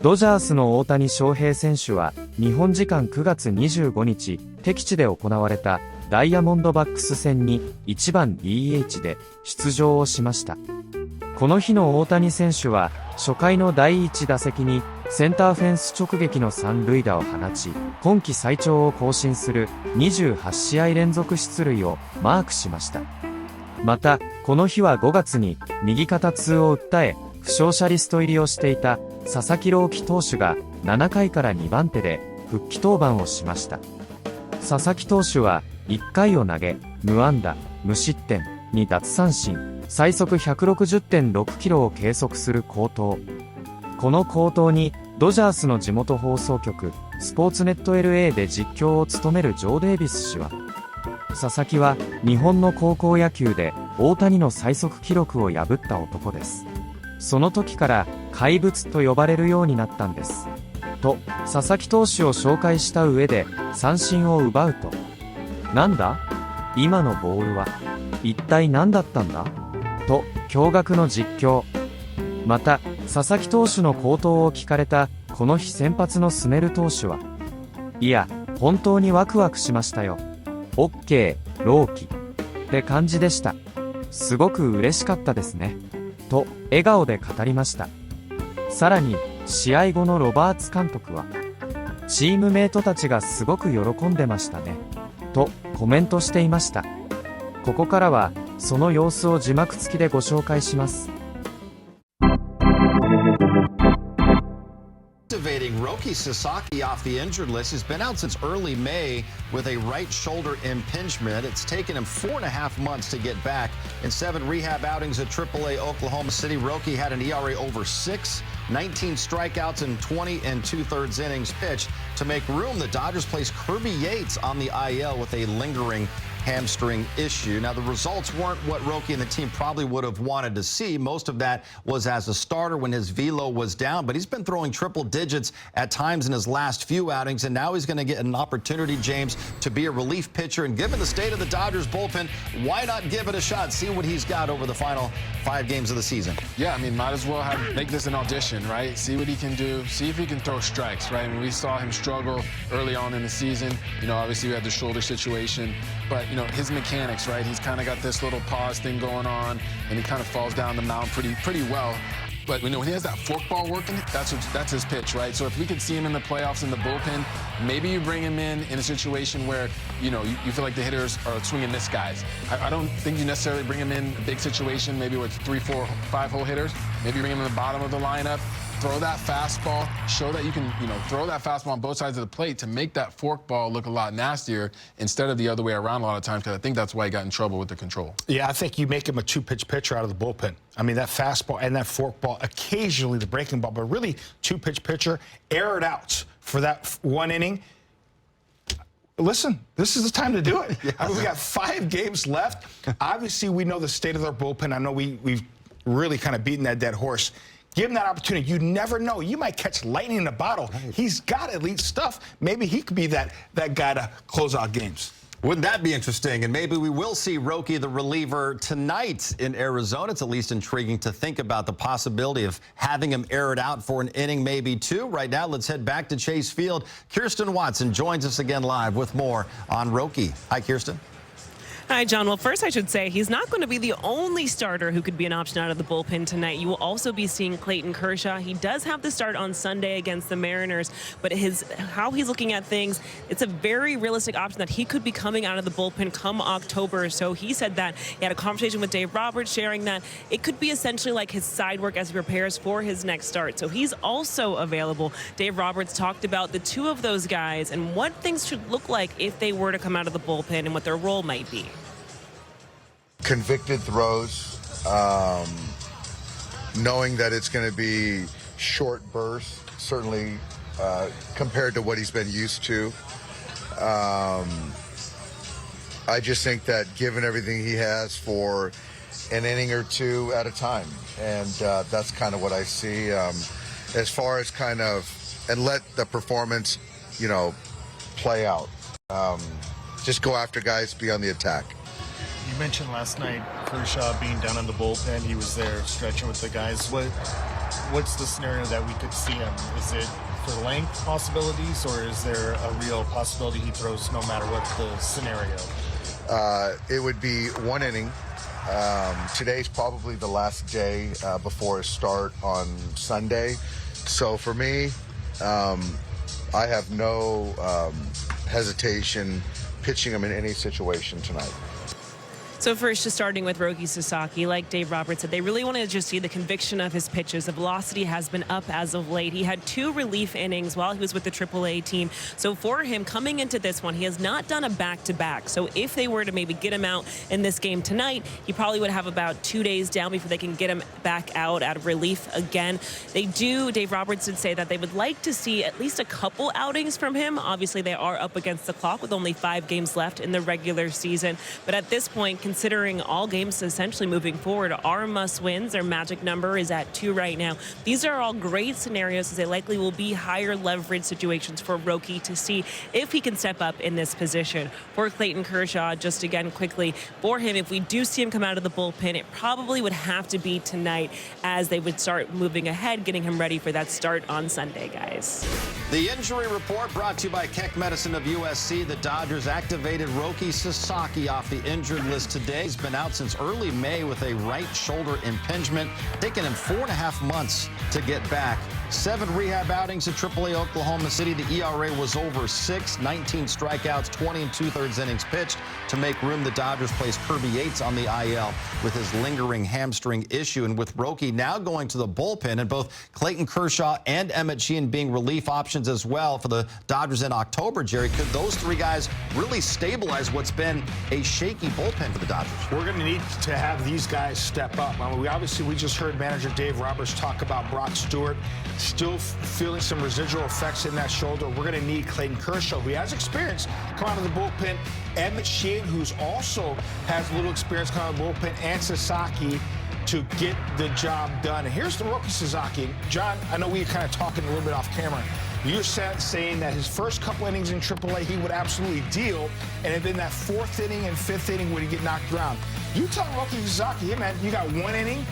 ドジャースの大谷翔平選手は日本時間9月25日敵地で行われたダイヤモンドバックス戦に1番 DH で出場をしました。この日の大谷選手は初回の第1打席にセンターフェンス直撃の三塁打を放ち、今季最長を更新する28試合連続出塁をマークしました。またこの日は5月に右肩痛を訴え負傷者リスト入りをしていた佐々木朗希投手が7回から2番手で復帰登板をしました。佐々木投手は1回を投げ無安打無失点2奪三振最速 160.6 キロを計測する好投。この好投にドジャースの地元放送局スポーツネット LA で実況を務めるジョー・デイビス氏は、佐々木は日本の高校野球で大谷の最速記録を破った男です。その時から怪物と呼ばれるようになったんですと佐々木投手を紹介した上で三振を奪うと、なんだ今のボールは一体何だったんだと驚愕の実況。また佐々木投手の好投を聞かれたこの日先発のスネル投手は、いや本当にワクワクしましたよ、オッケー朗希って感じでした、すごく嬉しかったですねと笑顔で語りました。さらに試合後のロバーツ監督は、チームメイトたちがすごく喜んでましたねとコメントしていました。ここからはその様子を字幕付きでご紹介します。Roki Sasaki off the injured list. He's been out since early May with a right shoulder impingement. It's taken him 4.5 months to get back. In 7 rehab outings at AAA Oklahoma City, Roki had an ERA over 6, 19 strikeouts and 20 2/3 innings pitched. To make room, the Dodgers placed Kirby Yates on the IL with a lingering hamstring issue. Now, the results weren't what Roki and the team probably would have wanted to see. Most of that was as a starter when his velo was down, but he's been throwing triple digits at times in his last few outings, and now he's going to get an opportunity, James, to be a relief pitcher. And given the state of the Dodgers bullpen, why not give it a shot, see what he's got over the final 5 games of the season? Yeah, I mean, might as well make this an audition, right? See what he can do, see if he can throw strikes, right? I mean, we saw him struggle early on in the season. You know, obviously we had the shoulder situation, but you know, his mechanics, right? He's kind of got this little pause thing going on, and he kind of falls down the mound pretty well. But you know, when he has that forkball working, that's his pitch, right? So if we could see him in the playoffs in the bullpen, maybe you bring him in a situation where you know you feel like the hitters are swinging miss guys. I don't think you necessarily bring him in a big situation, maybe with 3, 4, 5 hole hitters. Maybe you bring him in the bottom of the lineup. Throw that fastball, show that you can, you know, throw that fastball on both sides of the plate to make that forkball look a lot nastier instead of the other way around a lot of times, because I think that's why he got in trouble with the control. Yeah, I think you make him a 2-pitch pitcher out of the bullpen. I mean, that fastball and that forkball, occasionally the breaking ball, but really 2-pitch pitcher, air it out for that 1 inning. Listen, this is the time to do it. Yeah. I mean, we got 5 games left. Obviously, we know the state of their bullpen. I know we've really kind of beaten that dead horse. Give him that opportunity. You never know. You might catch lightning in a bottle. Right. He's got elite stuff. Maybe he could be that guy to close out games. Wouldn't that be interesting? And maybe we will see Roki, the reliever, tonight in Arizona. It's at least intriguing to think about the possibility of having him air it out for an inning, maybe 2. Right now, let's head back to Chase Field. Kirsten Watson joins us again live with more on Roki. Hi, Kirsten. Hi, John. Well, first I should say he's not going to be the only starter who could be an option out of the bullpen tonight. You will also be seeing Clayton Kershaw. He does have the start on Sunday against the Mariners, but how he's looking at things, it's a very realistic option that he could be coming out of the bullpen come October. So he said that he had a conversation with Dave Roberts sharing that it could be essentially like his side work as he prepares for his next start. So he's also available. Dave Roberts talked about the 2 of those guys and what things should look like if they were to come out of the bullpen and what their role might be. Convicted throws, knowing that it's going to be short bursts, certainly compared to what he's been used to. I just think that given everything he has for an inning or 2 at a time, and that's kind of what I see as far as kind of, and let the performance, you know, play out. Just go after guys, be on the attack. You mentioned last night Kershaw being down in the bullpen. He was there stretching with the guys. what's the scenario that we could see him? Is it for length possibilities, or is there a real possibility he throws no matter what the scenario? It would be one inning. Today's probably the last day before his start on Sunday. So for me, I have no hesitation pitching him in any situation tonight. So first, just starting with Roki Sasaki, like Dave Roberts said, they really want to just see the conviction of his pitches. The velocity has been up as of late. He had 2 relief innings while he was with the AAA team. So for him, coming into this one, he has not done a back-to-back. So if they were to maybe get him out in this game tonight, he probably would have about 2 days down before they can get him back out of relief again. Dave Roberts did say that they would like to see at least a couple outings from him. Obviously, they are up against the clock with only 5 games left in the regular season. But at this point, considering all games essentially moving forward are must-wins. Their magic number is at 2 right now. These are all great scenarios, as they likely will be higher leverage situations for Roki to see if he can step up in this position. For Clayton Kershaw, just again quickly, for him, if we do see him come out of the bullpen, it probably would have to be tonight, as they would start moving ahead, getting him ready for that start on Sunday, guys. The injury report brought to you by Keck Medicine of USC. The Dodgers activated Roki Sasaki off the injured list today. He's been out since early May with a right shoulder impingement, taking him 4.5 months to get back. 7 rehab outings at AAA Oklahoma City. The ERA was over 6, 19 strikeouts, 20 2/3 innings pitched. To make room, the Dodgers placed Kirby Yates on the IL with his lingering hamstring issue. And with Roki now going to the bullpen, and both Clayton Kershaw and Emmett Sheehan being relief options as well for the Dodgers in October, Jerry, could those 3 guys really stabilize what's been a shaky bullpen for the Dodgers? We're going to need to have these guys step up. I mean, we just heard manager Dave Roberts talk about Brock Stewart still feeling some residual effects in that shoulder. We're going to need Clayton Kershaw, who has experience, come out of the bullpen. Emmett Sheehan, who's also has a little experience coming out of the bullpen, and Sasaki to get the job done. And here's the Roki Sasaki. John, I know we were kind of talking a little bit off camera. You're saying that his first couple innings in AAA, he would absolutely deal, and then that 4th inning and 5th inning would he get knocked around. You tell Roki Sasaki, hey man, you got 1 inning,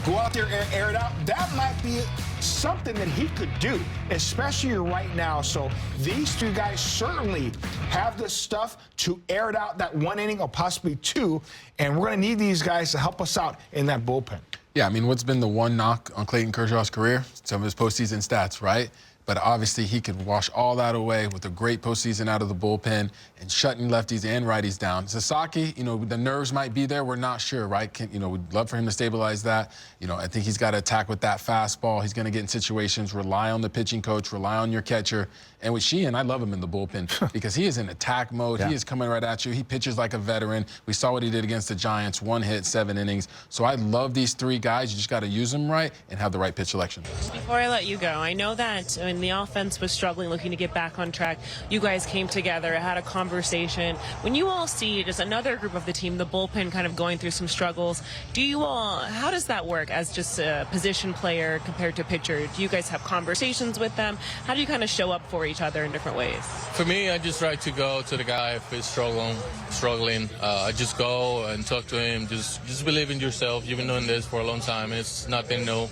go out there and air it out. That might be something that he could do, especially right now. So these 2 guys certainly have the stuff to air it out that 1 inning or possibly 2, and we're going to need these guys to help us out in that bullpen. Yeah, I mean, what's been the one knock on Clayton Kershaw's career? Some of his postseason stats, right? But obviously, he could wash all that away with a great postseason out of the bullpen and shutting lefties and righties down. Sasaki, you know, the nerves might be there. We're not sure, right? We'd love for him to stabilize that. I think he's got to attack with that fastball. He's going to get in situations, rely on the pitching coach, rely on your catcher. And with Sheehan, I love him in the bullpen because he is in attack mode. Yeah. He is coming right at you. He pitches like a veteran. We saw what he did against the Giants, 1 hit, 7 innings. So I love these 3 guys. You just got to use them right and have the right pitch selection. Before I let you go, I know that when the offense was struggling, looking to get back on track, you guys came together, had a conversation. When you all see just another group of the team, the bullpen kind of going through some struggles, how does that work as just a position player compared to pitcher? Do you guys have conversations with them? How do you kind of show up for each other in different ways? For me, I just try to go to the guy if he's struggling. I just go and talk to him. Just believe in yourself. You've been doing this for a long time. It's nothing new.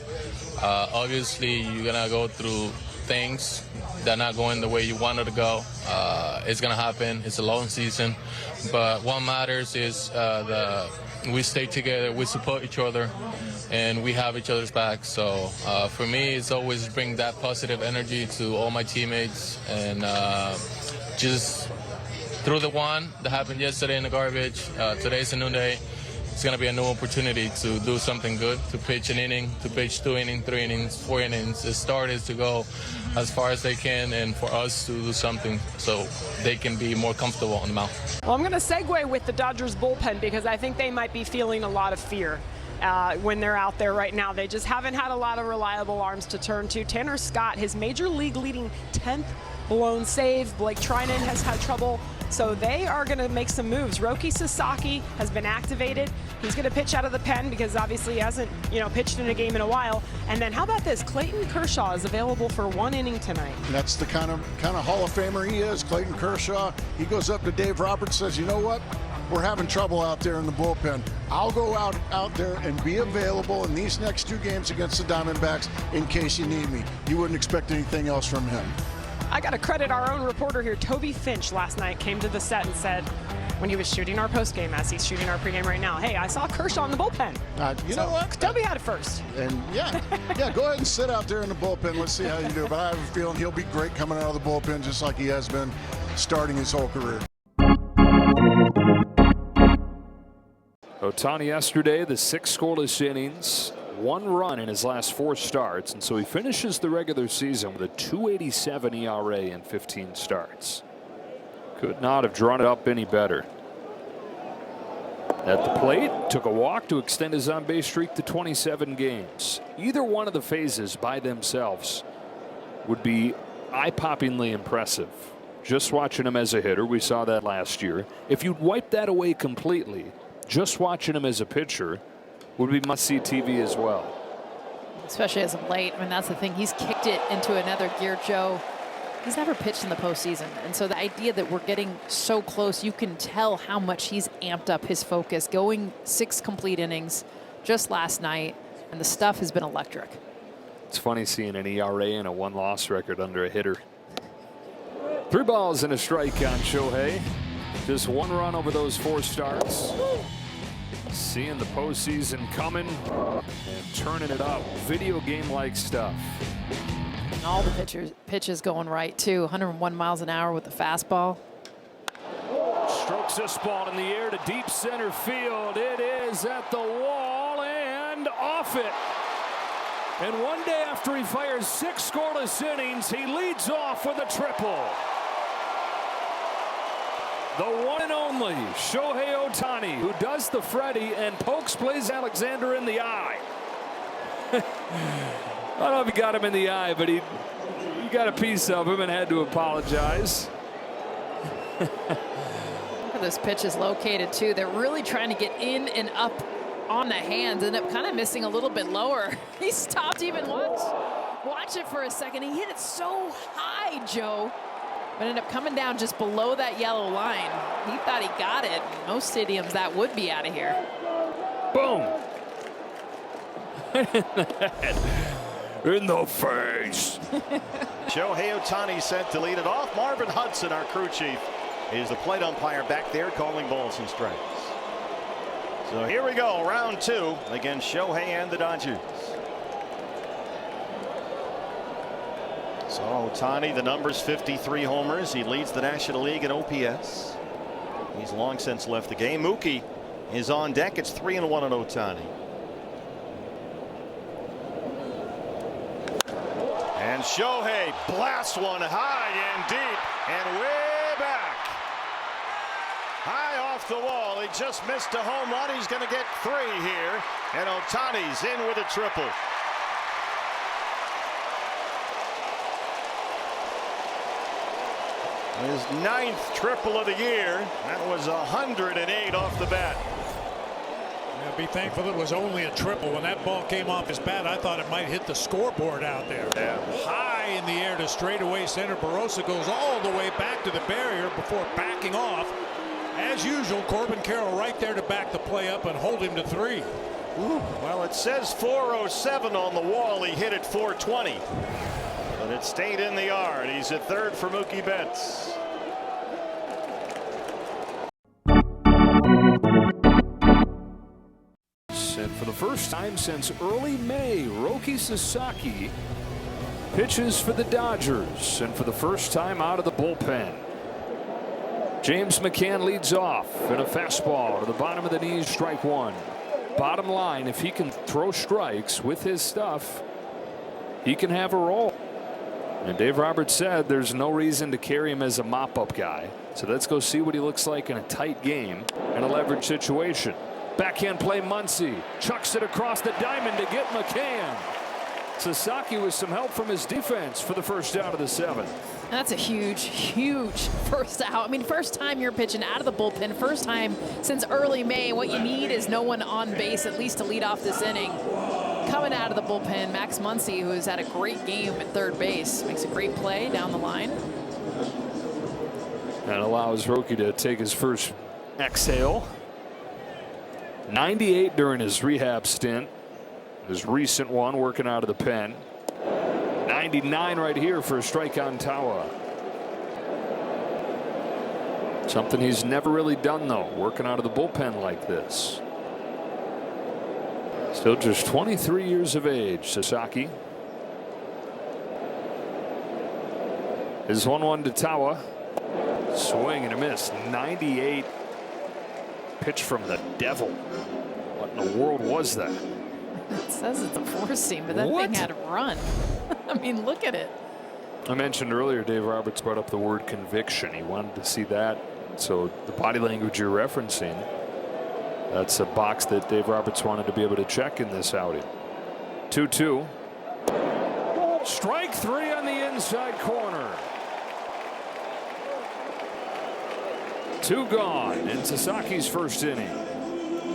Obviously, you're gonna go through things that are not going the way you wanted to go. It's gonna happen. It's a long season, but what matters is we stay together, we support each other, and we have each other's back. So for me, it's always bring that positive energy to all my teammates, and just through the one that happened yesterday in the garbage, today's a new day. It's going to be a new opportunity to do something good, to pitch an inning, to pitch 2 innings, 3 innings, 4 innings. The start is to go as far as they can, and for us to do something so they can be more comfortable on the mound. Well, I'm going to segue with the Dodgers bullpen because I think they might be feeling a lot of fear when they're out there right now. They just haven't had a lot of reliable arms to turn to. Tanner Scott, his major league leading 10th blown save. Blake Trinan has had trouble. So they are going to make some moves. Roki Sasaki has been activated. He's going to pitch out of the pen because obviously he hasn't, pitched in a game in a while. And then how about this? Clayton Kershaw is available for 1 inning tonight. That's the kind of Hall of Famer he is, Clayton Kershaw. He goes up to Dave Roberts, says, you know what? we're having trouble out there in the bullpen. I'll go out there and be available in these next 2 games against the Diamondbacks in case you need me. You wouldn't expect anything else from him. I got to credit our own reporter here, Toby Finch, last night came to the set and said, when he was shooting our postgame, as he's shooting our pregame right now, hey, I saw Kershaw in the bullpen. You know what? Toby had it first. And yeah, go ahead and sit out there in the bullpen. Let's see how you do. But I have a feeling he'll be great coming out of the bullpen, just like he has been starting his whole career. Ohtani yesterday, the 6 scoreless innings, 1 run in his last 4 starts, and so he finishes the regular season with a 2.87 ERA in 15 starts. Could not have drawn it up any better. At the plate, took a walk to extend his on-base streak to 27 games. Either one of the phases by themselves would be eye-poppingly impressive. Just watching him as a hitter, we saw that last year. If you'd wipe that away completely, just watching him as a pitcher would be must-see TV as well. Especially as of late. I mean, that's the thing. He's kicked it into another gear, Joe. He's never pitched in the postseason. And so the idea that we're getting so close, you can tell how much he's amped up his focus, going 6 complete innings just last night, and the stuff has been electric. It's funny seeing an ERA and a 1-loss record under a hitter. 3 balls and a strike on Shohei. Just 1 run over those 4 starts. Seeing the postseason coming and turning it up. Video game-like stuff. And all the pitches going right, too. 101 miles an hour with the fastball. Strokes this ball in the air to deep center field. It is at the wall and off it. And one day after he fires 6 scoreless innings, he leads off with a triple. The one and only Shohei Ohtani, who does the Freddie and pokes Blaze Alexander in the eye. I don't know if he got him in the eye, but he got a piece of him and had to apologize. Look at those pitches located, too. They're really trying to get in and up on the hands. Ended up kind of missing a little bit lower. He stopped even watch it for a second. He hit it so high, Joe. But ended up coming down just below that yellow line. He thought he got it. Most stadiums, that would be out of here. Boom. In the face. Shohei Ohtani set to lead it off. Marvin Hudson, our crew chief, is the plate umpire back there calling balls and strikes. So here we go, round 2 against Shohei and the Dodgers. So Ohtani, the numbers, 53 homers. He leads the National League in OPS. He's long since left the game. Mookie is on deck. It's 3-1 on Ohtani. And Shohei blasts one high and deep and way back. High off the wall. He just missed a home run. He's going to get 3 here. And Ohtani's in with a triple. His 9th triple of the year. That was 108 off the bat. Yeah, be thankful it was only a triple. When that ball came off his bat, I thought it might hit the scoreboard out there. Yeah. High in the air to straightaway center. Barossa goes all the way back to the barrier before backing off. As usual, Corbin Carroll right there to back the play up and hold him to 3. Ooh. Well, it says 407 on the wall. He hit it 420. But it stayed in the yard. He's at 3rd for Mookie Betts. And for the first time since early May, Roki Sasaki pitches for the Dodgers. And for the first time out of the bullpen, James McCann leads off in a fastball to the bottom of the knees, strike 1. Bottom line, if he can throw strikes with his stuff, he can have a roll. And Dave Roberts said there's no reason to carry him as a mop-up guy. So let's go see what he looks like in a tight game in a leverage situation. Backhand play, Muncy chucks it across the diamond to get McCann. Sasaki with some help from his defense for the first out of the 7th. That's a huge first out. I mean, first time you're pitching out of the bullpen, first time since early May. What you need is no one on base, at least to lead off this inning. Coming out of the bullpen, Max Muncy, who has had a great game at 3rd base, makes a great play down the line. That allows Roki to take his first exhale. 98 during his rehab stint. His recent one working out of the pen. 99 right here for a strike on Tawa. Something he's never really done, though, working out of the bullpen like this. Still just 23 years of age, Sasaki. His 1-1 to Tawa. Swing and a miss. 98. Pitch from the devil. What in the world was that? It says it's a four seam, but that thing had a run. I mean, look at it. I mentioned earlier, Dave Roberts brought up the word conviction. He wanted to see that. So the body language you're referencing, that's a box that Dave Roberts wanted to be able to check in this outing. 2-2. Strike three on the inside corner. 2 gone in Sasaki's first inning.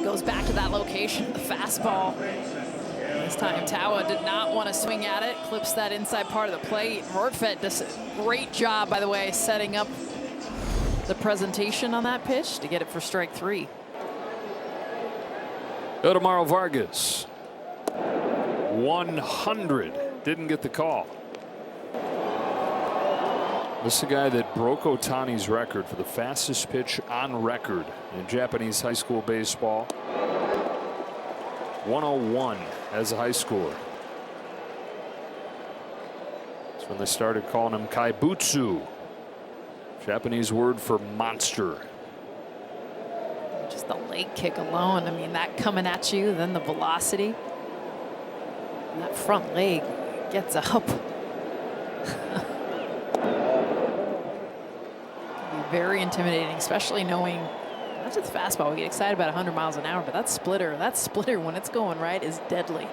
Goes back to that location, the fastball. This time Tawa did not want to swing at it, clips that inside part of the plate. Rortvedt does a great job, by the way, setting up the presentation on that pitch to get it for strike 3. Go to Mauro Vargas. 100. Didn't get the call. This is a guy that broke Ohtani's record for the fastest pitch on record in Japanese high school baseball. 101 as a high schooler. That's when they started calling him Kaibutsu, Japanese word for monster. Just the leg kick alone, I mean, that coming at you, then the velocity. And that front leg gets up. Very intimidating, especially knowing not just fastball. We get excited about 100 miles an hour, but that splitter when it's going right is deadly.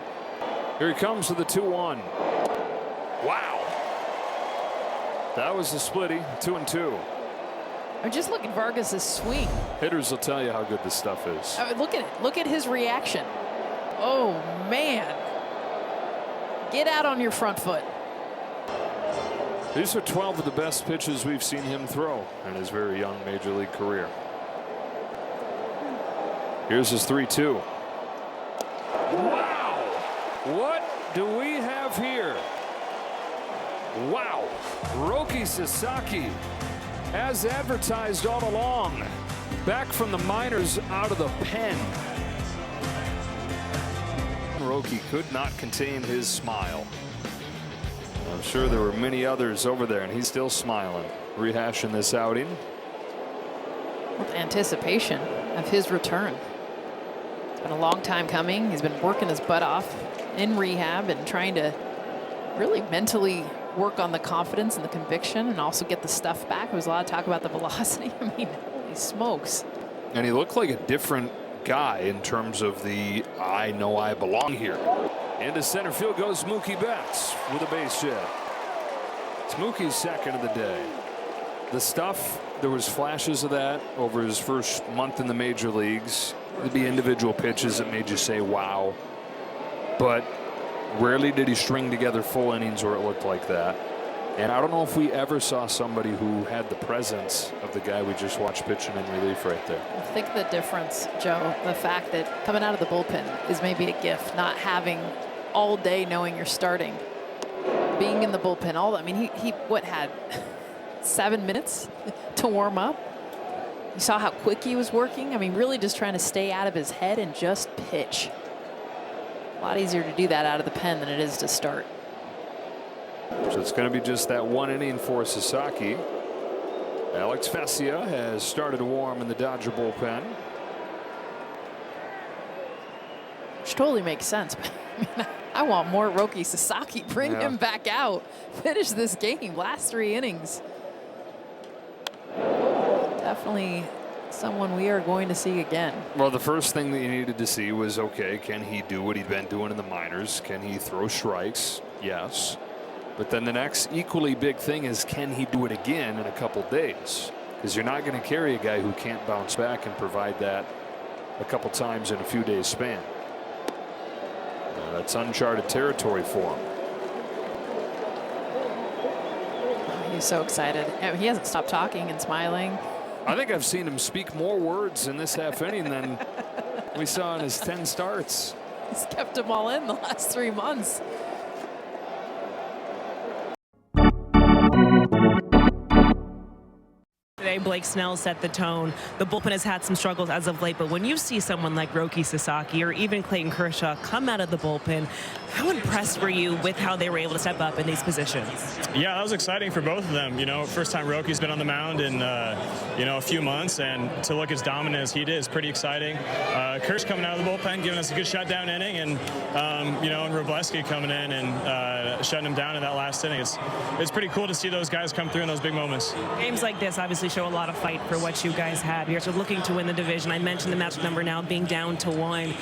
Here he comes with the 2-1. Wow. That was the splitty. 2-2. I'm just looking at Vargas's swing. Hitters will tell you how good this stuff is. I mean, look at it. Look at his reaction. Oh, man. Get out on your front foot. These are 12 of the best pitches we've seen him throw in his very young major league career. Here's his 3-2. Wow! What do we have here? Wow! Roki Sasaki, as advertised all along, back from the minors out of the pen. Roki could not contain his smile. I'm sure there were many others over there, and he's still smiling, rehashing this outing. With anticipation of his return. It's been a long time coming. He's been working his butt off in rehab and trying to really mentally work on the confidence and the conviction and also get the stuff back. There was a lot of talk about the velocity. I mean, holy smokes. And he looked like a different guy in terms of the I know I belong here. Into center field goes Mookie Betts with a base hit. It's Mookie's second of the day. The stuff, there was flashes of that over his first month in the major leagues. There'd be individual pitches that made you say, wow. But rarely did he string together full innings where it looked like that. And I don't know if we ever saw somebody who had the presence of the guy we just watched pitching in relief right there. I think the difference, Joe, the fact that coming out of the bullpen is maybe a gift, not having all day knowing you're starting, being in the bullpen, all that. I mean, he what had 7 minutes to warm up. You saw how quick he was working. I mean, really just trying to stay out of his head and just pitch. A lot easier to do that out of the pen than it is to start. So it's going to be just that 1 inning for Sasaki. Alex Vesia has started warm in the Dodger bullpen. Which totally makes sense. But I mean, I want more Roki Sasaki. Bring him back out. Finish this game. Last 3 innings. Definitely someone we are going to see again. Well, the first thing that you needed to see was, okay, can he do what he'd been doing in the minors? Can he throw strikes? Yes. But then the next equally big thing is, can he do it again in a couple days? Because you're not going to carry a guy who can't bounce back and provide that a couple times in a few days span. That's uncharted territory for him. He's so excited. He hasn't stopped talking and smiling. I think I've seen him speak more words in this half inning than we saw in his 10 starts. He's kept them all in the last 3 months. Today, Blake Snell set the tone. The bullpen has had some struggles as of late, but when you see someone like Roki Sasaki or even Clayton Kershaw come out of the bullpen, how impressed were you with how they were able to step up in these positions? Yeah, that was exciting for both of them. You know, first time Roki's been on the mound in, you know, a few months, and to look as dominant as he did is pretty exciting. Kersh coming out of the bullpen, giving us a good shutdown inning, and, you know, and Robleski coming in and shutting him down in that last inning. It's pretty cool to see those guys come through in those big moments. Games like this obviously show a lot of fight for what you guys had. You're looking to win the division. I mentioned the match number now being down to 1.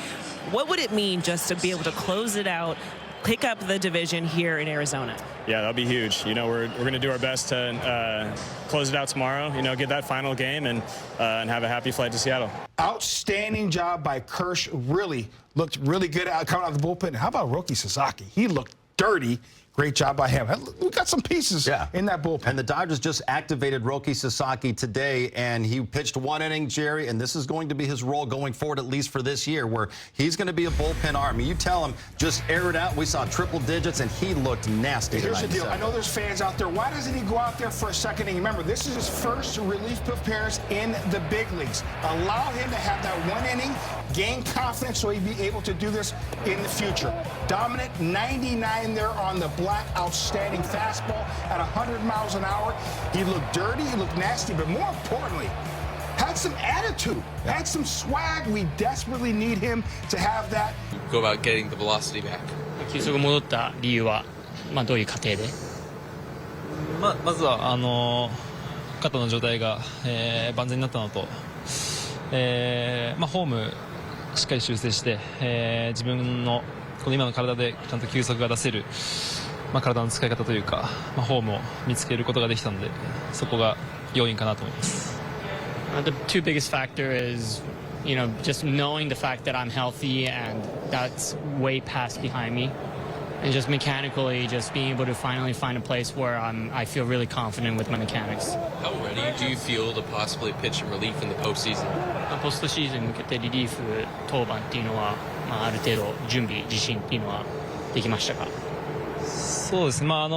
What would it mean just to be able to close it out, pick up the division here in Arizona? Yeah, that'll be huge. You know, we're going to do our best to close it out tomorrow, you know, get that final game and have a happy flight to Seattle. Outstanding job by Kersh. Really looked really good coming out of the bullpen. How about Roki Sasaki? He looked dirty. Great job by him. We got some pieces in that bullpen. And the Dodgers just activated Roki Sasaki today, and he pitched 1 inning, Jerry, and this is going to be his role going forward, at least for this year, where he's going to be a bullpen arm. You tell him, just air it out. We saw triple digits, and he looked nasty Here's tonight. the deal. I know there's fans out there. Why doesn't he go out there for a second inning? Remember, this is his first relief appearance in the big leagues. Allow him to have that 1 inning, gain confidence so he'd be able to do this in the future. Dominant, 99 there on the black, outstanding fastball at 100 miles an hour. He looked dirty, he looked nasty, but more importantly, had some attitude, had some swag. We desperately need him to have that. Go about getting the velocity back. 球速が戻った理由は、どういう過程で？まずは肩の状態が、万全になったのと、ホームしっかり修正して、自分のこの今の体でちゃんと球速が出せる、体の使い方というか、フォームを見つけることができたので、そこが要因かなと思います。The two biggest factor is, you know, just knowing the fact that I'm healthy and that's way past behind me, and just mechanically, just being able to finally find a place where I feel really confident with my mechanics. How ready do you feel to possibly pitch in relief in the postseason? ポストシーズンに向けてリリーフ登板っていうのは、ある程度準備自信っていうのはできましたか？そうですね。マ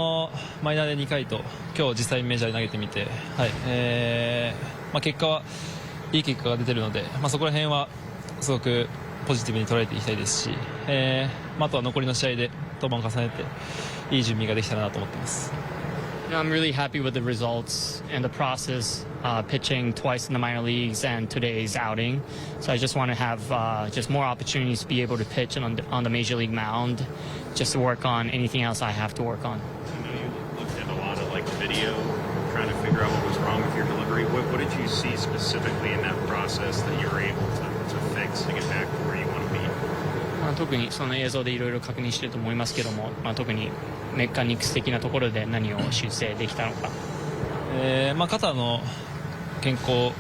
イナーで2回と今日実際にメジャーで投げてみて、結果はいい結果が出てるので、そこら辺はすごくポジティブに捉えていきたいですし、あとは残りの試合で登板を重ねていい準備ができたらなと思っています。I'm really happy with the results and the process, pitching twice in the minor leagues and today's outing. So I just want to have just more opportunities to be able to pitch on the major league mound, just to work on anything else I have to work on. I know you looked at a lot of video, trying to figure out what was wrong with your delivery. What did you see specifically in that process that you were able to fix to get back to where you want to be? 特にその映像でいろいろ確認してると思いますけども、特にメカニクス的なところで何を修正できたのか。肩の健康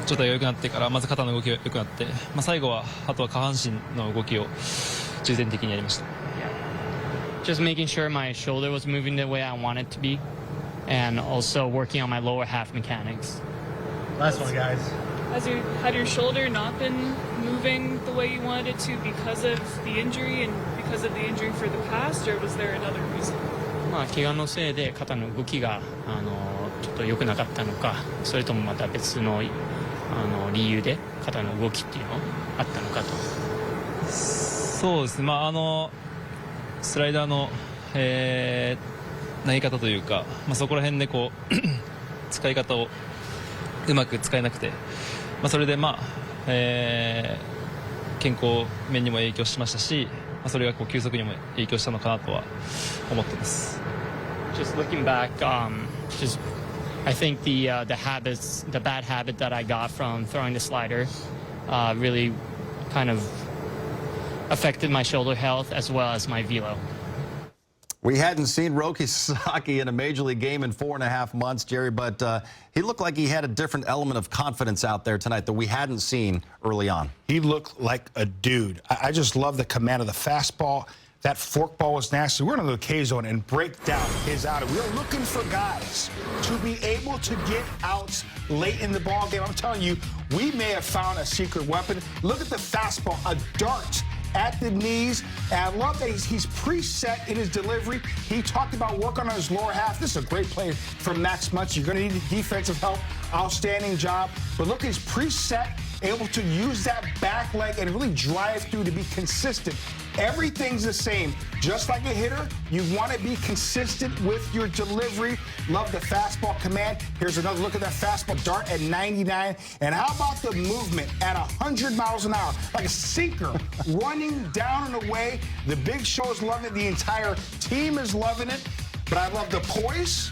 状態が良くなってからまず肩の動きが良くなって、最後はあとは下半身の動きを重点的にやりました。Just making sure my shoulder was moving the way I want it to be, and also working on my lower half mechanics. Last one, guys. Had your shoulder not been moving the way you wanted it to because of the injury and because of the injury for the past, or was there another reason? 怪我のせいで肩の動きがちょっと良くなかったのか、それともまた別の理由で肩の動きっていうのあったのかと。そうですね。スライダーの、投げ方というか、そこら辺で使い方をうまく使えなくて、それで健康面にも影響しましたし、それが球速にも影響したのかなとは思ってます。Just looking back, just I think the bad habit that I got from throwing the slider, really kind of affected my shoulder health as well as my velo. We hadn't seen Roki Sasaki in a major league game in 4.5 months, Jerry, but he looked like he had a different element of confidence out there tonight that we hadn't seen early on. He looked like a dude. I just love the command of the fastball. that forkball was nasty. We're going to go to the K zone and break down his outing. We're looking for guys to be able to get outs late in the ball game. I'm telling you, we may have found a secret weapon. Look at the fastball, a dart at the knees. And I love that he's preset in his delivery. He talked about working on his lower half. This is a great play from Max Muncy. You're going to need defensive help. Outstanding job. But look, he's preset, able to use that back leg and really drive through to be consistent. Everything's the same. Just like a hitter, you want to be consistent with your delivery. Love the fastball command. Here's another look at that fastball dart at 99. And how about the movement at 100 miles an hour? Like a sinker running down and away. The Big Show is loving it. The entire team is loving it. But I love the poise.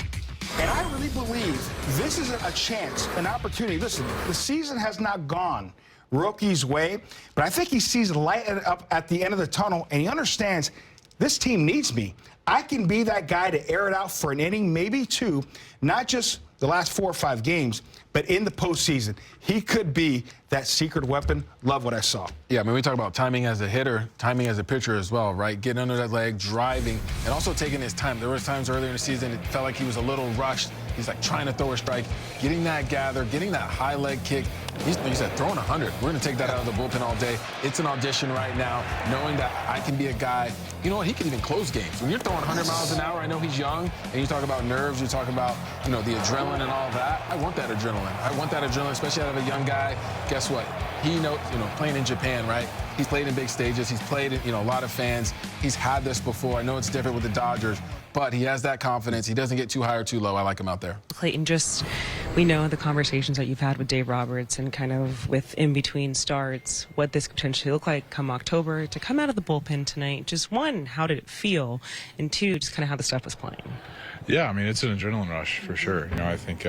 And I really believe this is a chance, an opportunity. Listen, the season has not gone Roki's way, but I think he sees the light up at the end of the tunnel, and he understands this team needs me. I can be that guy to air it out for an inning, maybe two, not just the last 4 or 5 games, but in the postseason. He could be that secret weapon. Love what I saw. Yeah, I mean, we talk about timing as a hitter, timing as a pitcher as well, right? Getting under that leg, driving, and also taking his time. There was times earlier in the season it felt like he was a little rushed. He's like trying to throw a strike, getting that gather, getting that high leg kick. He said, throwing 100. We're going to take that out of the bullpen all day. It's an audition right now, knowing that I can be a guy. You know what? He can even close games. When you're throwing 100 miles an hour, I know he's young, and you talk about nerves, you talk about, you know, the adrenaline and all that. I want that adrenaline. I want that adrenaline, especially out of a young guy. Guess what? He knows, you know, playing in Japan, right? He's played in big stages. He's played, you know, a lot of fans. He's had this before. I know it's different with the Dodgers, but he has that confidence. He doesn't get too high or too low. I like him out there. Clayton, we know the conversations that you've had with Dave Roberts and kind of with in-between starts, what this could potentially look like come October, to come out of the bullpen tonight. Just one, how did it feel? And two, just kind of how the stuff was playing. Yeah, I mean, it's an adrenaline rush for sure. You know, I think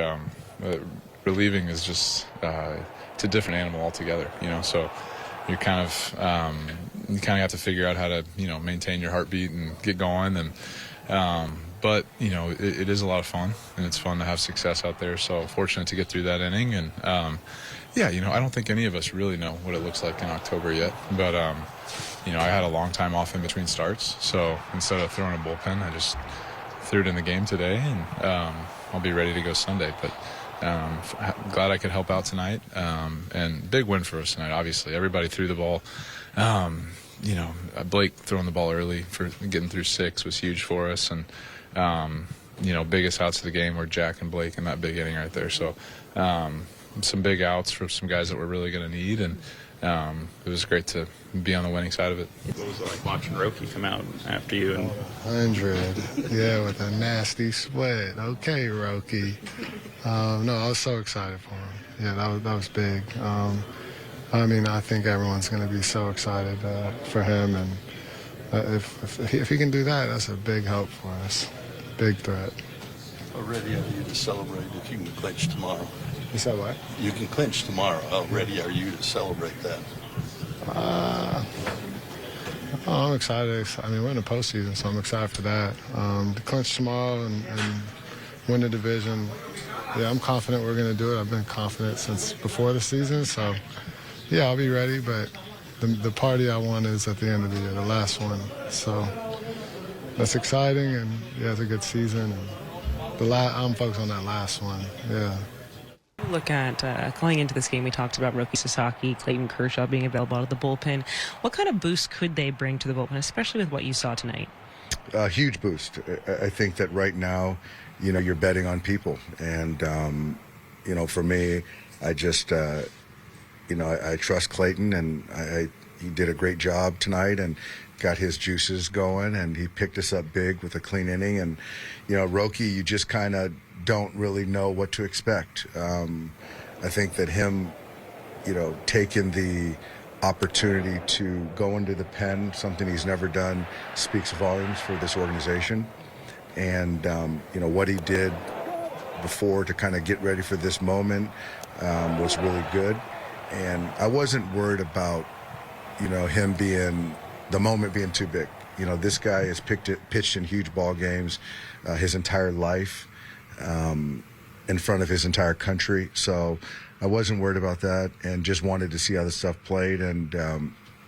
relieving is just, it's a different animal altogether, you know, so you kind of have to figure out how to, you know, maintain your heartbeat and get going. And but, you know, it is a lot of fun, and it's fun to have success out there. So fortunate to get through that inning. And, yeah, you know, I don't think any of us really know what it looks like in October yet. But, you know, I had a long time off in between starts. So instead of throwing a bullpen, I just threw it in the game today. And I'll be ready to go Sunday. But glad I could help out tonight. And big win for us tonight, obviously. Everybody threw the ball. You know, Blake throwing the ball early for getting through 6 was huge for us. And, you know, biggest outs of the game were Jack and Blake in that big inning right there. So some big outs for some guys that we're really going to need. And it was great to be on the winning side of it. What was it like watching Roki come out after you? And 100, yeah, with a nasty split. Okay, Roki. No, I was so excited for him. Yeah, that was big. I mean, I think everyone's going to be so excited for him, and if he can do that, that's a big help for us. Big threat. How ready are you to celebrate if you can clinch tomorrow? You said what? You can clinch tomorrow. How ready are you to celebrate that? I'm excited. I mean, we're in the postseason, so I'm excited for that. To clinch tomorrow and win the division, yeah, I'm confident we're going to do it. I've been confident since before the season, so yeah, I'll be ready. But the party I want is at the end of the year, the last one. So that's exciting, and yeah, it's a good season. And I'm focused on that last one. Yeah. Look at going into this game, we talked about Roki Sasaki, Clayton Kershaw being available out of the bullpen. What kind of boost could they bring to the bullpen, especially with what you saw tonight? A huge boost. I think that right now, you know, you're betting on people. And, you know, for me, I just, you know, I trust Clayton, and he did a great job tonight and got his juices going, and he picked us up big with a clean inning. And, you know, Roki, you just kind of don't really know what to expect. I think that him, you know, taking the opportunity to go into the pen, something he's never done, speaks volumes for this organization. And, you know, what he did before to kind of get ready for this moment was really good. And I wasn't worried about, you know, him being, the moment being too big. You know, this guy has pitched in huge ball games his entire life, in front of his entire country. So I wasn't worried about that, and just wanted to see how the stuff played. And,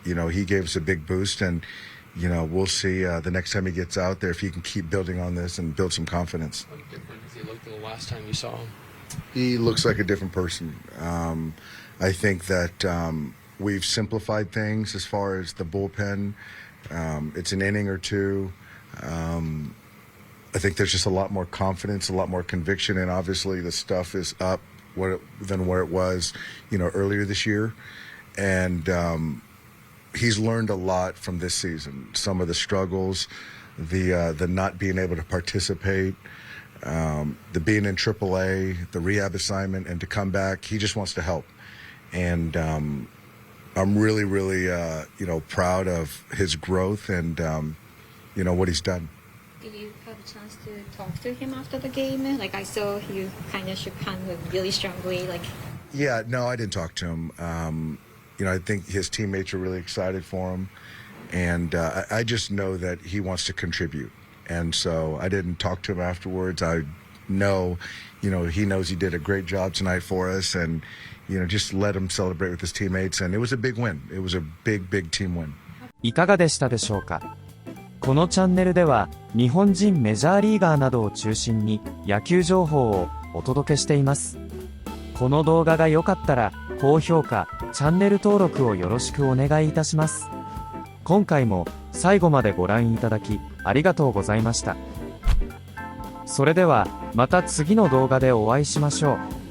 you know, he gave us a big boost, and we'll see the next time he gets out there if he can keep building on this and build some confidence. How different does he look than the last time you saw him? He looks like a different person. I think that we've simplified things as far as the bullpen. It's an inning or two. I think there's just a lot more confidence, a lot more conviction, and obviously the stuff is up than where it was, earlier this year. And he's learned a lot from this season. Some of the struggles, the not being able to participate, the being in AAA, the rehab assignment, and to come back. He just wants to help. And I'm really, really, proud of his growth and, what he's done. Did you have a chance to talk to him after the game? Like I saw you kind of shook hands really strongly. Yeah, no, I didn't talk to him. I think his teammates are really excited for him, and I just know that he wants to contribute. And so I didn't talk to him afterwards. I know, he knows he did a great job tonight for us, and just let him celebrate with his teammates. And it was a big win. It was a big, big team win. いかがでしたでしょうか。このチャンネルでは日本人メジャーリーガーなどを中心に野球情報をお届けしています。この動画が良かったら高評価、チャンネル登録をよろしくお願いいたします。今回も最後までご覧いただきありがとうございました。それではまた次の動画でお会いしましょう。